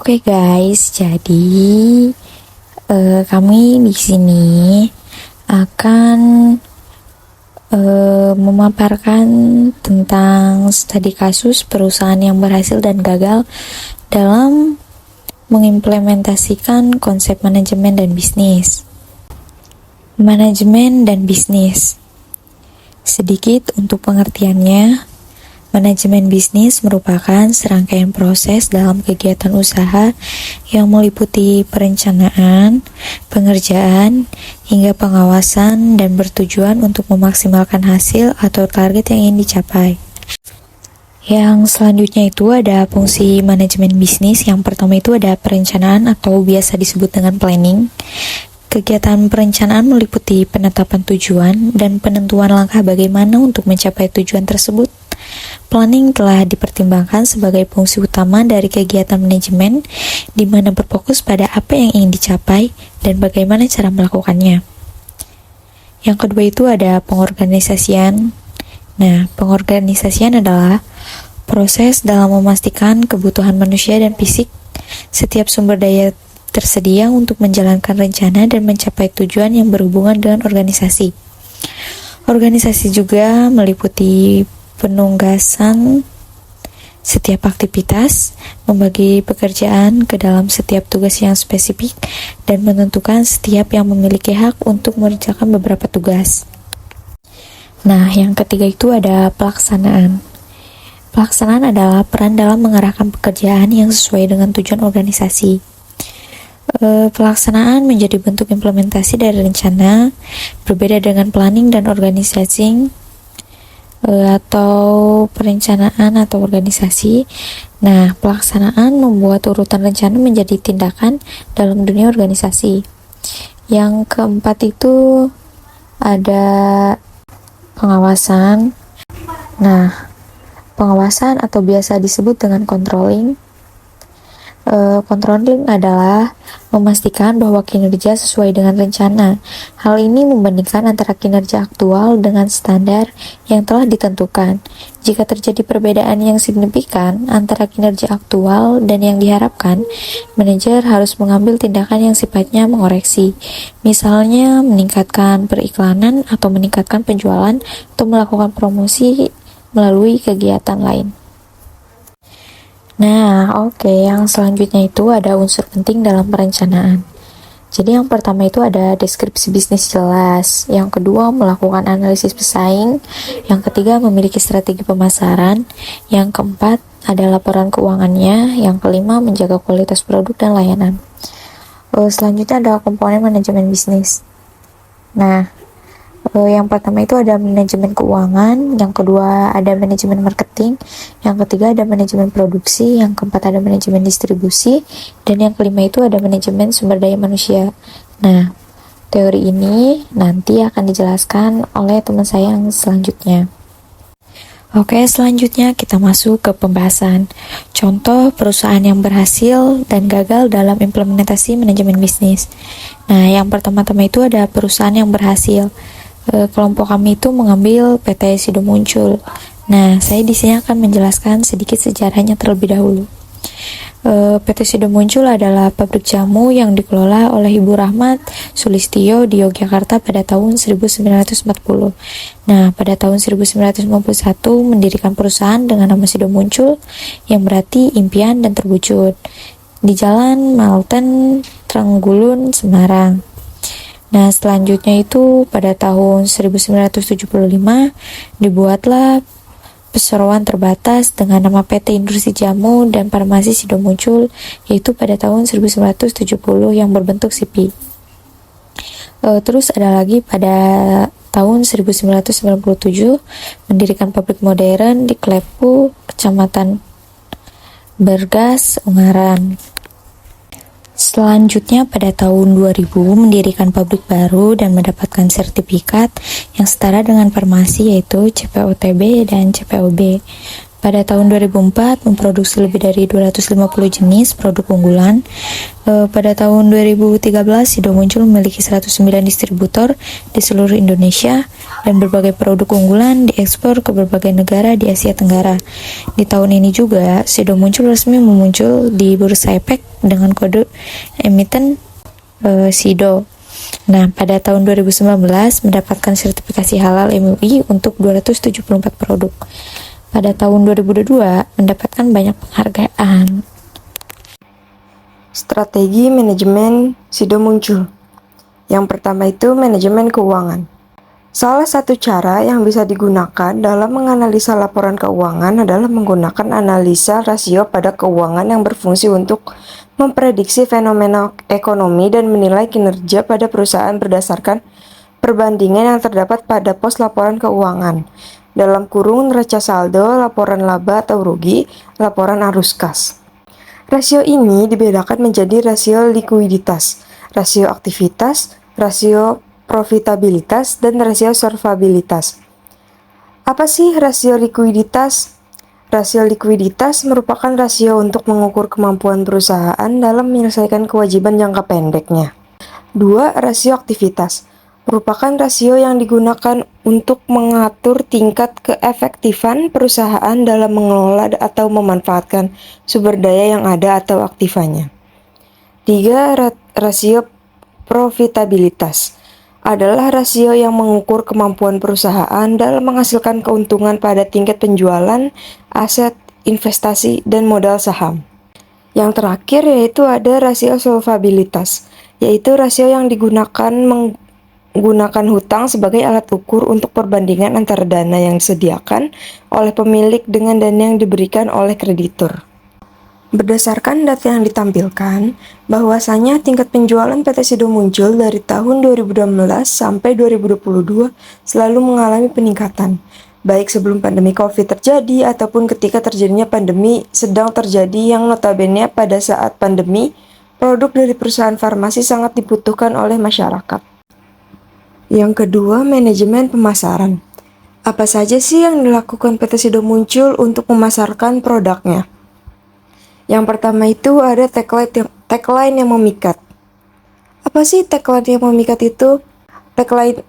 Oke guys, jadi kami di sini akan memaparkan tentang studi kasus perusahaan yang berhasil dan gagal dalam mengimplementasikan konsep manajemen dan bisnis. Manajemen dan bisnis. Sedikit untuk pengertiannya. Manajemen bisnis merupakan serangkaian proses dalam kegiatan usaha yang meliputi perencanaan, pengerjaan, hingga pengawasan dan bertujuan untuk memaksimalkan hasil atau target yang ingin dicapai. Yang selanjutnya itu ada fungsi manajemen bisnis. Yang pertama itu ada perencanaan atau biasa disebut dengan planning. Kegiatan perencanaan meliputi penetapan tujuan dan penentuan langkah bagaimana untuk mencapai tujuan tersebut. Planning telah dipertimbangkan sebagai fungsi utama dari kegiatan manajemen, di mana berfokus pada apa yang ingin dicapai dan bagaimana cara melakukannya. Yang kedua itu ada pengorganisasian. Nah, pengorganisasian adalah proses dalam memastikan kebutuhan manusia dan fisik setiap sumber daya tersedia untuk menjalankan rencana dan mencapai tujuan yang berhubungan dengan organisasi. Organisasi juga meliputi penunggasan setiap aktivitas, membagi pekerjaan ke dalam setiap tugas yang spesifik, dan menentukan setiap yang memiliki hak untuk mengerjakan beberapa tugas. Nah, yang ketiga itu ada pelaksanaan. Pelaksanaan adalah peran dalam mengarahkan pekerjaan yang sesuai dengan tujuan organisasi. Pelaksanaan menjadi bentuk implementasi dari rencana, berbeda dengan planning dan organisasi atau perencanaan atau organisasi. Nah, pelaksanaan membuat urutan rencana menjadi tindakan dalam dunia organisasi. Yang keempat itu ada pengawasan. Nah, pengawasan atau biasa disebut dengan controlling. Controlling adalah memastikan bahwa kinerja sesuai dengan rencana. Hal ini membandingkan antara kinerja aktual dengan standar yang telah ditentukan. Jika terjadi perbedaan yang signifikan antara kinerja aktual dan yang diharapkan, manajer harus mengambil tindakan yang sifatnya mengoreksi. Misalnya, meningkatkan periklanan atau meningkatkan penjualan atau melakukan promosi melalui kegiatan lain. Nah, yang selanjutnya itu ada unsur penting dalam perencanaan. Jadi yang pertama itu ada deskripsi bisnis jelas, yang kedua melakukan analisis pesaing, yang ketiga memiliki strategi pemasaran, yang keempat ada laporan keuangannya, yang kelima menjaga kualitas produk dan layanan. Selanjutnya ada komponen manajemen bisnis. Nah, yang pertama itu ada manajemen keuangan, yang kedua ada manajemen marketing, yang ketiga ada manajemen produksi, yang keempat ada manajemen distribusi, dan yang kelima itu ada manajemen sumber daya manusia. Nah, teori ini nanti akan dijelaskan oleh teman saya yang selanjutnya. Oke, selanjutnya kita masuk ke pembahasan contoh perusahaan yang berhasil dan gagal dalam implementasi manajemen bisnis. Nah, yang pertama-tama itu ada perusahaan yang berhasil. Kelompok kami itu mengambil PT Sido Muncul. Nah, saya di sini akan menjelaskan sedikit sejarahnya terlebih dahulu. PT Sido Muncul adalah pabrik jamu yang dikelola oleh Ibu Rahmat Sulistyo di Yogyakarta pada tahun 1940. Nah, pada tahun 1991 mendirikan perusahaan dengan nama Sido Muncul yang berarti impian dan terwujud di Jalan Malten, Trenggulun, Semarang. Nah, selanjutnya itu pada tahun 1975 dibuatlah perseroan terbatas dengan nama PT Industri Jamu dan Farmasi Sido Muncul, yaitu pada tahun 1970 yang berbentuk SIPI. Terus ada lagi pada tahun 1997 mendirikan pabrik modern di Klepu, Kecamatan Bergas, Ungaran. Selanjutnya pada tahun 2000 mendirikan pabrik baru dan mendapatkan sertifikat yang setara dengan farmasi, yaitu CPOTB dan CPOB. Pada tahun 2004 memproduksi lebih dari 250 jenis produk unggulan. Pada tahun 2013 Sido muncul memiliki 109 distributor di seluruh Indonesia dan berbagai produk unggulan diekspor ke berbagai negara di Asia Tenggara. Di tahun ini juga Sido muncul resmi memuncul di Bursa Efek dengan kode emiten Sido. Nah, pada tahun 2019 mendapatkan sertifikasi halal MUI untuk 274 produk. Pada tahun 2022 mendapatkan banyak penghargaan. Strategi manajemen Sido muncul. Yang pertama itu manajemen keuangan. Salah satu cara yang bisa digunakan dalam menganalisa laporan keuangan adalah menggunakan analisa rasio pada keuangan yang berfungsi untuk memprediksi fenomena ekonomi dan menilai kinerja pada perusahaan berdasarkan perbandingan yang terdapat pada pos laporan keuangan. Dalam kurung neraca saldo, laporan laba atau rugi, laporan arus kas. Rasio ini dibedakan menjadi rasio likuiditas, rasio aktivitas, rasio profitabilitas, dan rasio solvabilitas. Apa sih rasio likuiditas? Rasio likuiditas merupakan rasio untuk mengukur kemampuan perusahaan dalam menyelesaikan kewajiban jangka pendeknya. 2. Rasio aktivitas merupakan rasio yang digunakan untuk mengatur tingkat keefektifan perusahaan dalam mengelola atau memanfaatkan sumber daya yang ada atau aktifanya. 3. Rasio profitabilitas adalah rasio yang mengukur kemampuan perusahaan dalam menghasilkan keuntungan pada tingkat penjualan, aset, investasi, dan modal saham. Yang terakhir yaitu ada rasio solvabilitas, yaitu rasio yang digunakan menggunakan hutang sebagai alat ukur untuk perbandingan antara dana yang disediakan oleh pemilik dengan dana yang diberikan oleh kreditur. Berdasarkan data yang ditampilkan, bahwasanya tingkat penjualan PT Sido muncul dari tahun 2016 sampai 2022 selalu mengalami peningkatan, baik sebelum pandemi COVID terjadi ataupun ketika terjadinya pandemi sedang terjadi yang notabene pada saat pandemi, produk dari perusahaan farmasi sangat dibutuhkan oleh masyarakat. Yang kedua, manajemen pemasaran. Apa saja sih yang dilakukan PT Sido muncul untuk memasarkan produknya? Yang pertama itu ada tagline yang memikat. Apa sih tagline yang memikat itu? Tagline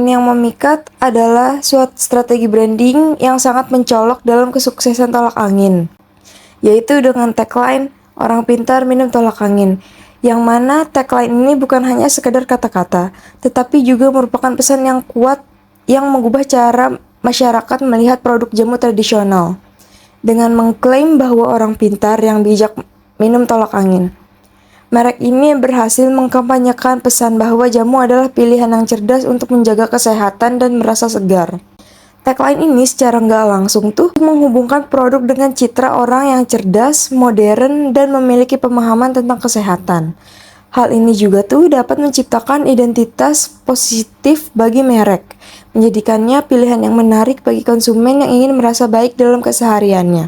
yang memikat adalah suatu strategi branding yang sangat mencolok dalam kesuksesan tolak angin, yaitu dengan tagline orang pintar minum tolak angin, yang mana tagline ini bukan hanya sekedar kata-kata, tetapi juga merupakan pesan yang kuat yang mengubah cara masyarakat melihat produk jamu tradisional. Dengan mengklaim bahwa orang pintar yang bijak minum tolak angin, merek ini berhasil mengkampanyekan pesan bahwa jamu adalah pilihan yang cerdas untuk menjaga kesehatan dan merasa segar. Tagline ini secara nggak langsung tuh menghubungkan produk dengan citra orang yang cerdas, modern, dan memiliki pemahaman tentang kesehatan. Hal ini juga tuh dapat menciptakan identitas positif bagi merek, menjadikannya pilihan yang menarik bagi konsumen yang ingin merasa baik dalam kesehariannya.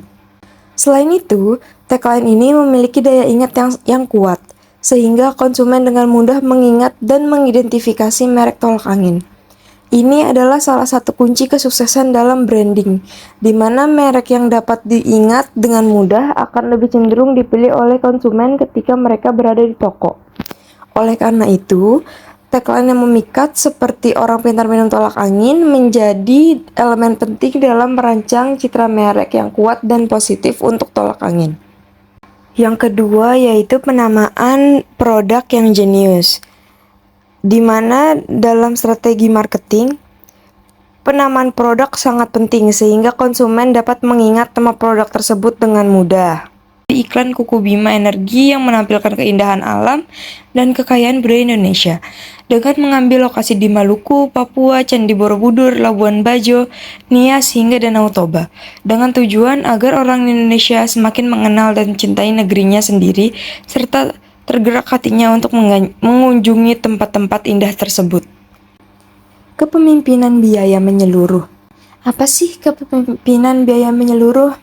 Selain itu, tagline ini memiliki daya ingat yang kuat, sehingga konsumen dengan mudah mengingat dan mengidentifikasi merek tolak angin. Ini adalah salah satu kunci kesuksesan dalam branding, di mana merek yang dapat diingat dengan mudah akan lebih cenderung dipilih oleh konsumen ketika mereka berada di toko. Oleh karena itu, tagline yang memikat seperti orang pintar minum tolak angin menjadi elemen penting dalam merancang citra merek yang kuat dan positif untuk tolak angin. Yang kedua yaitu penamaan produk yang jenius, di mana dalam strategi marketing, penamaan produk sangat penting sehingga konsumen dapat mengingat nama produk tersebut dengan mudah. Iklan Kuku Bima Energi yang menampilkan keindahan alam dan kekayaan budaya Indonesia dengan mengambil lokasi di Maluku, Papua, Candi Borobudur, Labuan Bajo, Nias hingga Danau Toba dengan tujuan agar orang Indonesia semakin mengenal dan mencintai negerinya sendiri serta tergerak hatinya untuk mengunjungi tempat-tempat indah tersebut. Kepemimpinan biaya menyeluruh. Apa sih kepemimpinan biaya menyeluruh?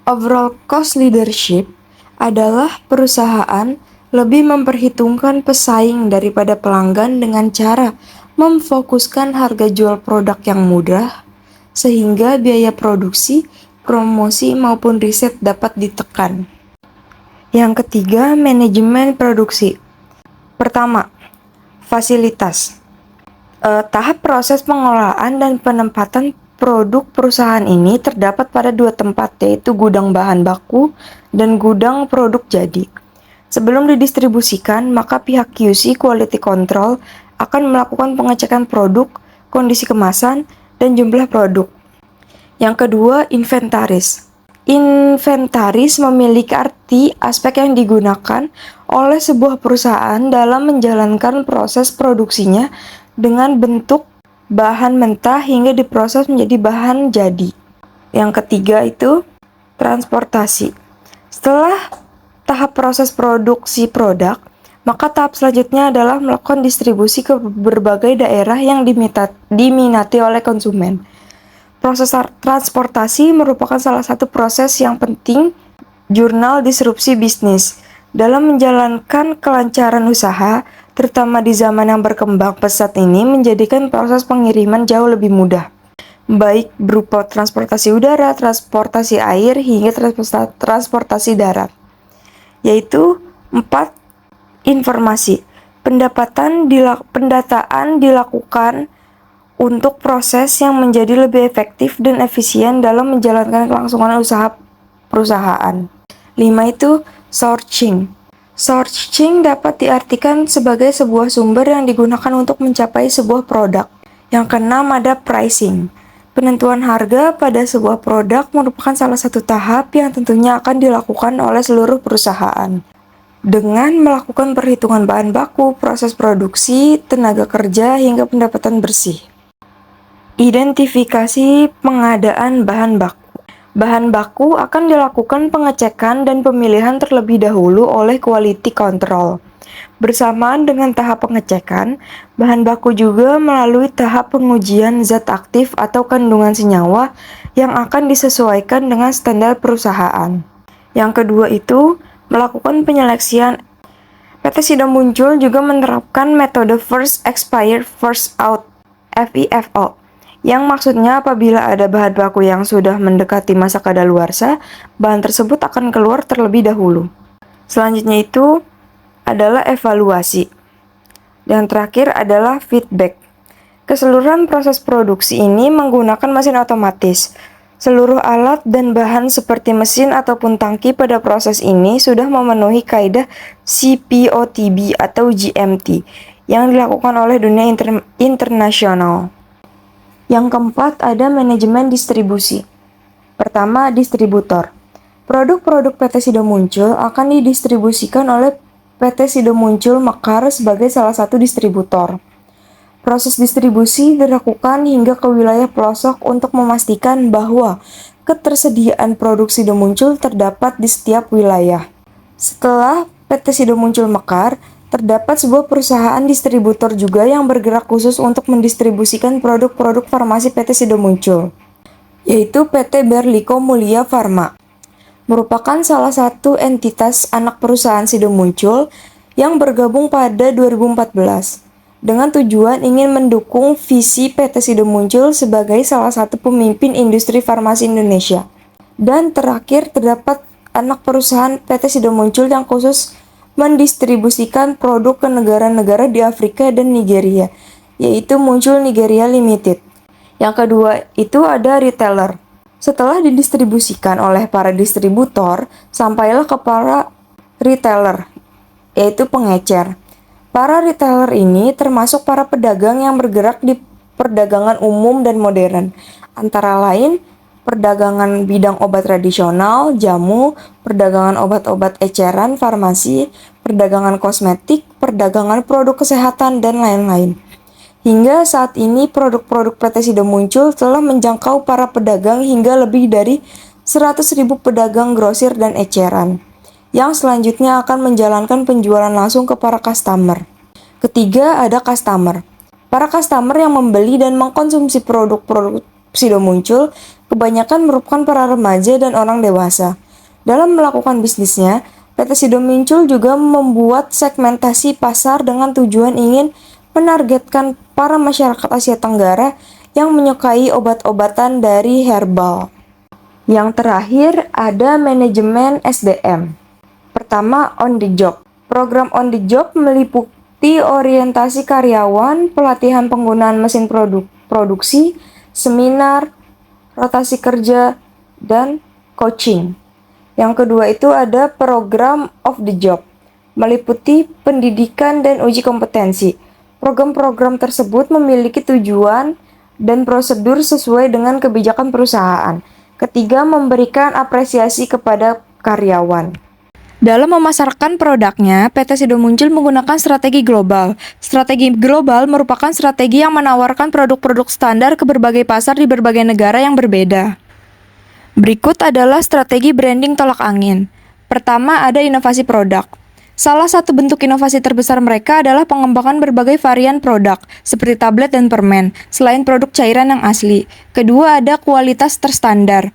Overall cost leadership adalah perusahaan lebih memperhitungkan pesaing daripada pelanggan dengan cara memfokuskan harga jual produk yang mudah, sehingga biaya produksi promosi maupun riset dapat ditekan. Yang ketiga, manajemen produksi. Pertama, fasilitas. Tahap proses pengolahan dan penempatan produk perusahaan ini terdapat pada dua tempat, yaitu gudang bahan baku dan gudang produk jadi. Sebelum didistribusikan, maka pihak QC (Quality Control) akan melakukan pengecekan produk, kondisi kemasan, dan jumlah produk. Yang kedua, inventaris. Inventaris memiliki arti aspek yang digunakan oleh sebuah perusahaan dalam menjalankan proses produksinya dengan bentuk bahan mentah hingga diproses menjadi bahan jadi. Yang ketiga itu transportasi. Setelah tahap proses produksi produk, maka tahap selanjutnya adalah melakukan distribusi ke berbagai daerah yang diminati oleh konsumen. Proses transportasi merupakan salah satu proses yang penting jurnal disrupsi bisnis. Dalam menjalankan kelancaran usaha, terutama di zaman yang berkembang pesat ini, menjadikan proses pengiriman jauh lebih mudah. Baik berupa transportasi udara, transportasi air, hingga transportasi darat. Yaitu 4. Informasi. Pendataan dilakukan untuk proses yang menjadi lebih efektif dan efisien dalam menjalankan kelangsungan usaha perusahaan. 5 itu sourcing. Sourcing dapat diartikan sebagai sebuah sumber yang digunakan untuk mencapai sebuah produk. Yang keenam ada pricing. Penentuan harga pada sebuah produk merupakan salah satu tahap yang tentunya akan dilakukan oleh seluruh perusahaan. Dengan melakukan perhitungan bahan baku, proses produksi, tenaga kerja, hingga pendapatan bersih. Identifikasi pengadaan bahan baku. Bahan baku akan dilakukan pengecekan dan pemilihan terlebih dahulu oleh quality control. Bersamaan dengan tahap pengecekan, bahan baku juga melalui tahap pengujian zat aktif atau kandungan senyawa yang akan disesuaikan dengan standar perusahaan. Yang kedua itu melakukan penyeleksian. PT Sido Muncul juga menerapkan metode First Expired First Out (FIFO), yang maksudnya apabila ada bahan baku yang sudah mendekati masa kadaluarsa, bahan tersebut akan keluar terlebih dahulu. Selanjutnya itu adalah evaluasi. Dan terakhir adalah feedback. Keseluruhan proses produksi ini menggunakan mesin otomatis. Seluruh alat dan bahan seperti mesin ataupun tangki pada proses ini sudah memenuhi kaidah CPOTB atau GMT yang dilakukan oleh dunia internasional. Yang keempat ada manajemen distribusi. Pertama, distributor. Produk-produk PT Sido Muncul akan didistribusikan oleh PT Sido Muncul Mekar sebagai salah satu distributor. Proses distribusi dilakukan hingga ke wilayah pelosok untuk memastikan bahwa ketersediaan produk Sido Muncul terdapat di setiap wilayah. Setelah PT Sido Muncul Mekar, terdapat sebuah perusahaan distributor juga yang bergerak khusus untuk mendistribusikan produk-produk farmasi PT Sido Muncul, yaitu PT Berlico Mulia Pharma. Merupakan salah satu entitas anak perusahaan Sido Muncul yang bergabung pada 2014 dengan tujuan ingin mendukung visi PT Sido Muncul sebagai salah satu pemimpin industri farmasi Indonesia. Dan terakhir terdapat anak perusahaan PT Sido Muncul yang khusus mendistribusikan produk ke negara-negara di Afrika dan Nigeria, yaitu Muncul Nigeria Limited. Yang kedua itu ada retailer. Setelah didistribusikan oleh para distributor, sampailah ke para retailer, yaitu pengecer. Para retailer ini termasuk para pedagang yang bergerak di perdagangan umum dan modern, antara lain perdagangan bidang obat tradisional, jamu, perdagangan obat-obat eceran, farmasi, perdagangan kosmetik, perdagangan produk kesehatan, dan lain-lain. Hingga saat ini produk-produk PT Sido Muncul telah menjangkau para pedagang hingga lebih dari 100.000 pedagang grosir dan eceran, yang selanjutnya akan menjalankan penjualan langsung ke para customer. Ketiga ada customer. Para customer yang membeli dan mengkonsumsi produk-produk Sido Muncul kebanyakan merupakan para remaja dan orang dewasa. Dalam melakukan bisnisnya, PT Sido Muncul juga membuat segmentasi pasar dengan tujuan ingin menargetkan para masyarakat Asia Tenggara yang menyukai obat-obatan dari herbal. Yang terakhir ada manajemen SDM. Pertama, on the job. Program on the job meliputi orientasi karyawan, pelatihan penggunaan mesin produksi, seminar, rotasi kerja, dan coaching. Yang kedua itu ada program of the job, meliputi pendidikan dan uji kompetensi. Program-program tersebut memiliki tujuan dan prosedur sesuai dengan kebijakan perusahaan. Ketiga, memberikan apresiasi kepada karyawan. Dalam memasarkan produknya, PT Sido Muncul menggunakan strategi global. Strategi global merupakan strategi yang menawarkan produk-produk standar ke berbagai pasar di berbagai negara yang berbeda. Berikut adalah strategi branding tolak angin. Pertama, ada inovasi produk. Salah satu bentuk inovasi terbesar mereka adalah pengembangan berbagai varian produk, seperti tablet dan permen, selain produk cairan yang asli. Kedua, ada kualitas terstandar.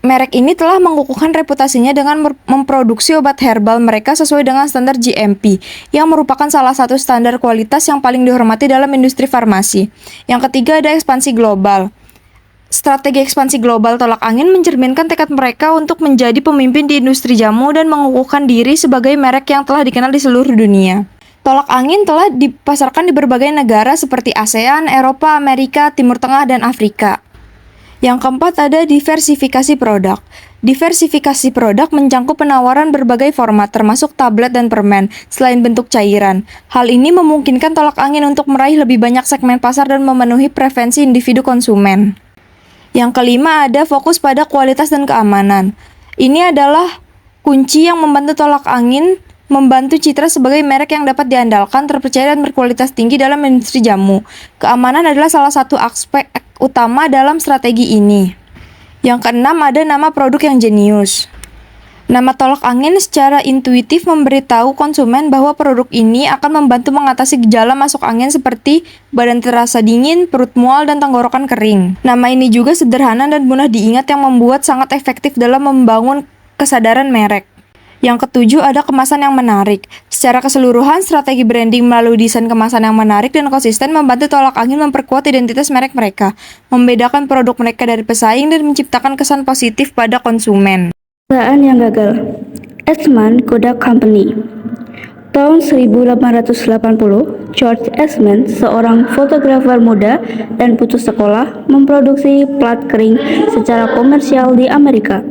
Merek ini telah mengukuhkan reputasinya dengan memproduksi obat herbal mereka sesuai dengan standar GMP, yang merupakan salah satu standar kualitas yang paling dihormati dalam industri farmasi. Yang ketiga ada ekspansi global. Strategi ekspansi global tolak angin mencerminkan tekad mereka untuk menjadi pemimpin di industri jamu dan mengukuhkan diri sebagai merek yang telah dikenal di seluruh dunia. Tolak angin telah dipasarkan di berbagai negara seperti ASEAN, Eropa, Amerika, Timur Tengah, dan Afrika. Yang keempat ada diversifikasi produk. Diversifikasi produk mencakup penawaran berbagai format termasuk tablet dan permen, selain bentuk cairan. Hal ini memungkinkan tolak angin untuk meraih lebih banyak segmen pasar dan memenuhi preferensi individu konsumen. Yang kelima ada fokus pada kualitas dan keamanan. Ini adalah kunci yang membantu tolak angin membantu citra sebagai merek yang dapat diandalkan, terpercaya dan berkualitas tinggi dalam industri jamu. Keamanan adalah salah satu aspek utama dalam strategi ini. Yang keenam ada nama produk yang jenius. Nama tolak angin secara intuitif memberitahu konsumen bahwa produk ini akan membantu mengatasi gejala masuk angin seperti badan terasa dingin, perut mual, dan tenggorokan kering. Nama ini juga sederhana dan mudah diingat yang membuat sangat efektif dalam membangun kesadaran merek. Yang ketujuh ada kemasan yang menarik. Secara keseluruhan, strategi branding melalui desain kemasan yang menarik dan konsisten membantu tolak angin memperkuat identitas merek mereka, membedakan produk mereka dari pesaing, dan menciptakan kesan positif pada konsumen. Perusahaan yang gagal. Eastman Kodak Company. Tahun 1880, George Eastman, seorang fotografer muda dan putus sekolah, memproduksi plat kering secara komersial di Amerika.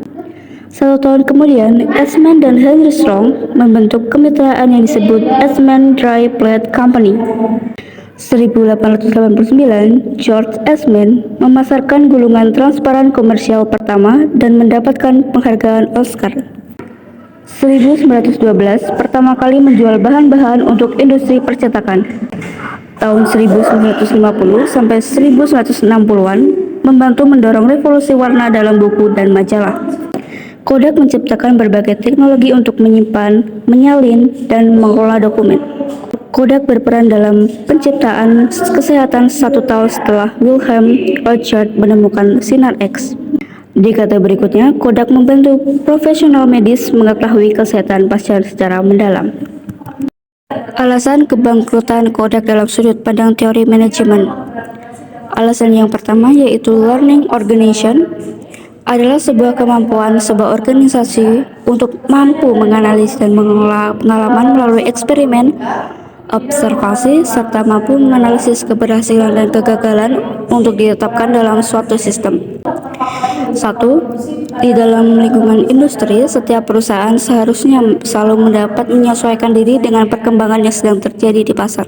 1 tahun kemudian, Eastman dan Henry Strong membentuk kemitraan yang disebut Eastman Dry Plate Company. 1889, George Eastman memasarkan gulungan transparan komersial pertama dan mendapatkan penghargaan Oscar. 1912, pertama kali menjual bahan-bahan untuk industri percetakan. Tahun 1950 sampai 1960-an membantu mendorong revolusi warna dalam buku dan majalah. Kodak menciptakan berbagai teknologi untuk menyimpan, menyalin, dan mengolah dokumen. Kodak berperan dalam penciptaan kesehatan 1 tahun setelah Wilhelm Reichardt menemukan sinar X. Di kata berikutnya, Kodak membantu profesional medis mengetahui kesehatan pasien secara mendalam. Alasan kebangkrutan Kodak dalam sudut pandang teori manajemen. Alasan yang pertama yaitu learning organization adalah sebuah kemampuan sebuah organisasi untuk mampu menganalisis dan mengelola pengalaman melalui eksperimen, observasi, serta mampu menganalisis keberhasilan dan kegagalan untuk ditetapkan dalam suatu sistem. 1. Di dalam lingkungan industri, setiap perusahaan seharusnya selalu mendapat menyesuaikan diri dengan perkembangan yang sedang terjadi di pasar.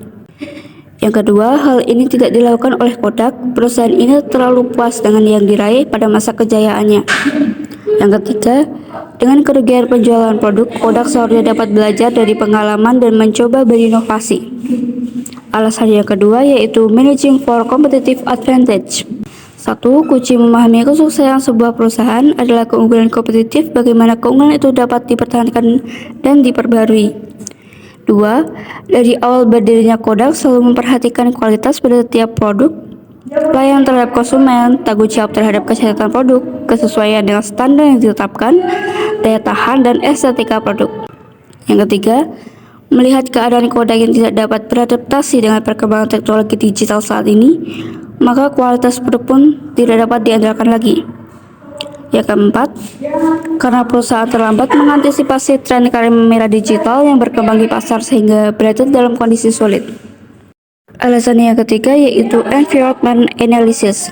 Yang kedua, hal ini tidak dilakukan oleh Kodak. Perusahaan ini terlalu puas dengan yang diraih pada masa kejayaannya. Yang ketiga, dengan kerugian penjualan produk, Kodak seharusnya dapat belajar dari pengalaman dan mencoba berinovasi. Alasan yang kedua yaitu managing for competitive advantage. 1. Kunci memahami kesuksesan sebuah perusahaan adalah keunggulan kompetitif, bagaimana keunggulan itu dapat dipertahankan dan diperbarui. 2. Dari awal berdirinya Kodak selalu memperhatikan kualitas pada setiap produk, pelayanan terhadap konsumen, tanggung jawab terhadap kesehatan produk, kesesuaian dengan standar yang ditetapkan, daya tahan, dan estetika produk. Yang ketiga, melihat keadaan Kodak yang tidak dapat beradaptasi dengan perkembangan teknologi digital saat ini, maka kualitas produk pun tidak dapat diandalkan lagi. Yang keempat, karena perusahaan terlambat mengantisipasi tren kamera digital yang berkembang di pasar sehingga berada dalam kondisi sulit. Alasan yang ketiga yaitu environment analysis.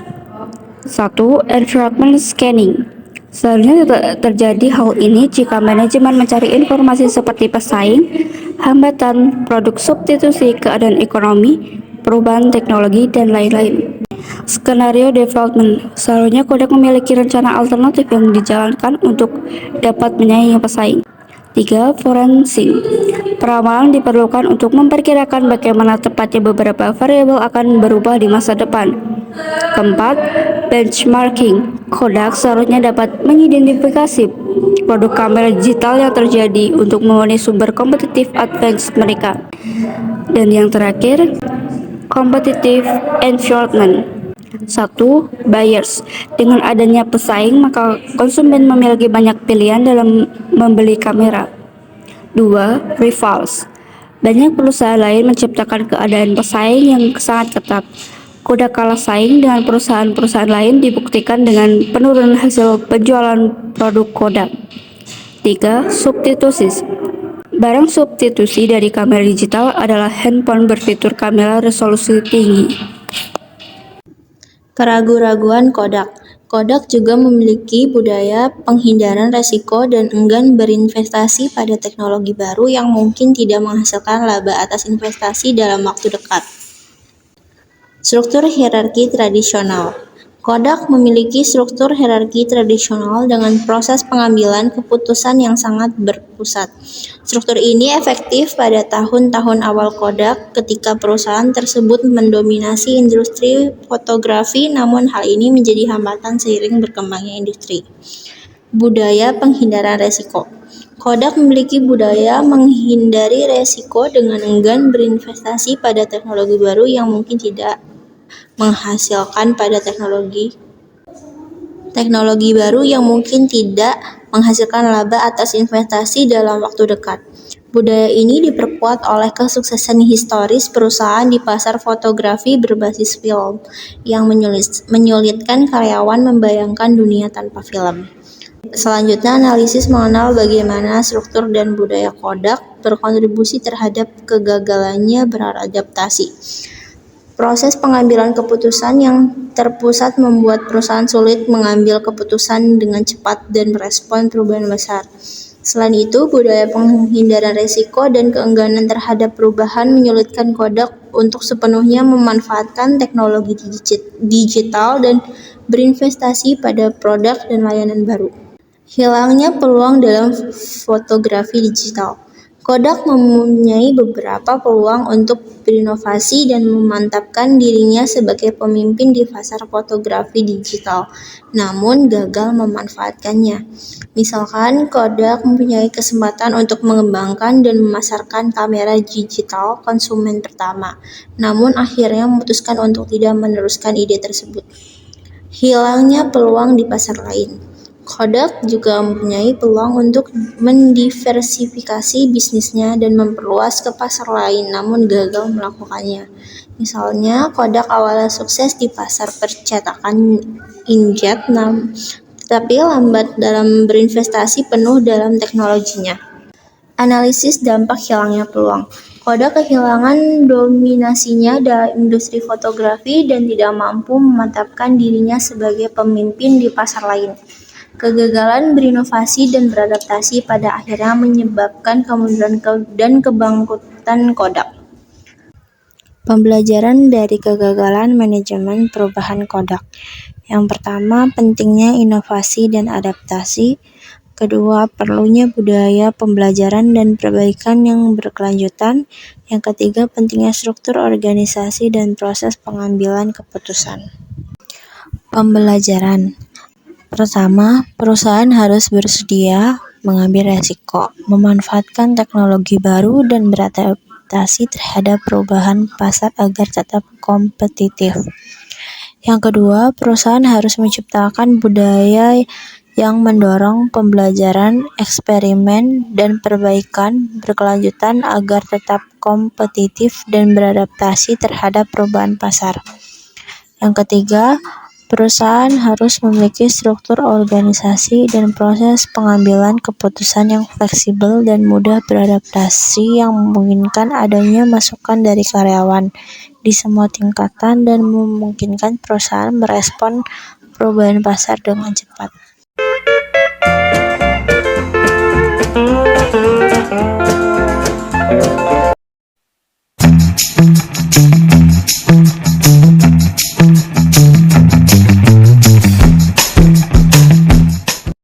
1. Environment scanning. Seharusnya tidak terjadi hal ini jika manajemen mencari informasi seperti pesaing, hambatan, produk substitusi, keadaan ekonomi, perubahan teknologi, dan lain-lain. Skenario development. Seharusnya Kodak memiliki rencana alternatif yang dijalankan untuk dapat menyaingi pesaing. 3. Forensik. Peramalan diperlukan untuk memperkirakan bagaimana tepatnya beberapa variabel akan berubah di masa depan. Keempat, benchmarking. Kodak seharusnya dapat mengidentifikasi produk kamera digital yang terjadi untuk memenuhi sumber kompetitif advance mereka. Dan yang terakhir, competitive environment. 1. Buyers. Dengan adanya pesaing, maka konsumen memiliki banyak pilihan dalam membeli kamera. 2. Rivals. Banyak perusahaan lain menciptakan keadaan pesaing yang sangat ketat. Kodak kalah saing dengan perusahaan-perusahaan lain dibuktikan dengan penurunan hasil penjualan produk Kodak. 3. Substitusi. Barang substitusi dari kamera digital adalah handphone berfitur kamera resolusi tinggi. Keraguan-raguan Kodak. Kodak juga memiliki budaya penghindaran resiko dan enggan berinvestasi pada teknologi baru yang mungkin tidak menghasilkan laba atas investasi dalam waktu dekat. Struktur hierarki tradisional. Kodak memiliki struktur hierarki tradisional dengan proses pengambilan keputusan yang sangat berpusat. Struktur ini efektif pada tahun-tahun awal Kodak ketika perusahaan tersebut mendominasi industri fotografi, namun hal ini menjadi hambatan seiring berkembangnya industri. Budaya penghindaran resiko. Kodak memiliki budaya menghindari resiko dengan enggan berinvestasi pada teknologi baru yang mungkin tidak menghasilkan pada teknologi baru yang mungkin tidak menghasilkan laba atas investasi dalam waktu dekat. Budaya ini diperkuat oleh kesuksesan historis perusahaan di pasar fotografi berbasis film yang menyulitkan karyawan membayangkan dunia tanpa film. Selanjutnya, analisis mengenal bagaimana struktur dan budaya Kodak berkontribusi terhadap kegagalannya beradaptasi. Proses pengambilan keputusan yang terpusat membuat perusahaan sulit mengambil keputusan dengan cepat dan merespon perubahan besar. Selain itu, budaya penghindaran risiko dan keengganan terhadap perubahan menyulitkan Kodak untuk sepenuhnya memanfaatkan teknologi digital dan berinvestasi pada produk dan layanan baru. Hilangnya peluang dalam fotografi digital. Kodak mempunyai beberapa peluang untuk berinovasi dan memantapkan dirinya sebagai pemimpin di pasar fotografi digital, namun gagal memanfaatkannya. Misalkan, Kodak mempunyai kesempatan untuk mengembangkan dan memasarkan kamera digital konsumen pertama, namun akhirnya memutuskan untuk tidak meneruskan ide tersebut. Hilangnya peluang di pasar lain. Kodak juga mempunyai peluang untuk mendiversifikasi bisnisnya dan memperluas ke pasar lain, namun gagal melakukannya. Misalnya, Kodak awalnya sukses di pasar percetakan inkjet, tapi lambat dalam berinvestasi penuh dalam teknologinya. Analisis dampak hilangnya peluang. Kodak kehilangan dominasinya dalam industri fotografi dan tidak mampu memantapkan dirinya sebagai pemimpin di pasar lain. Kegagalan berinovasi dan beradaptasi pada akhirnya menyebabkan kemunduran dan kebangkrutan Kodak. Pembelajaran dari kegagalan manajemen perubahan Kodak. Yang pertama, pentingnya inovasi dan adaptasi. Kedua, perlunya budaya pembelajaran dan perbaikan yang berkelanjutan. Yang ketiga, pentingnya struktur organisasi dan proses pengambilan keputusan. Pembelajaran. Pertama, perusahaan harus bersedia mengambil resiko, memanfaatkan teknologi baru dan beradaptasi terhadap perubahan pasar agar tetap kompetitif. Yang kedua, perusahaan harus menciptakan budaya yang mendorong pembelajaran, eksperimen, dan perbaikan berkelanjutan agar tetap kompetitif dan beradaptasi terhadap perubahan pasar. Yang ketiga, Perusahaan harus memiliki struktur organisasi dan proses pengambilan keputusan yang fleksibel dan mudah beradaptasi yang memungkinkan adanya masukan dari karyawan di semua tingkatan dan memungkinkan perusahaan merespon perubahan pasar dengan cepat.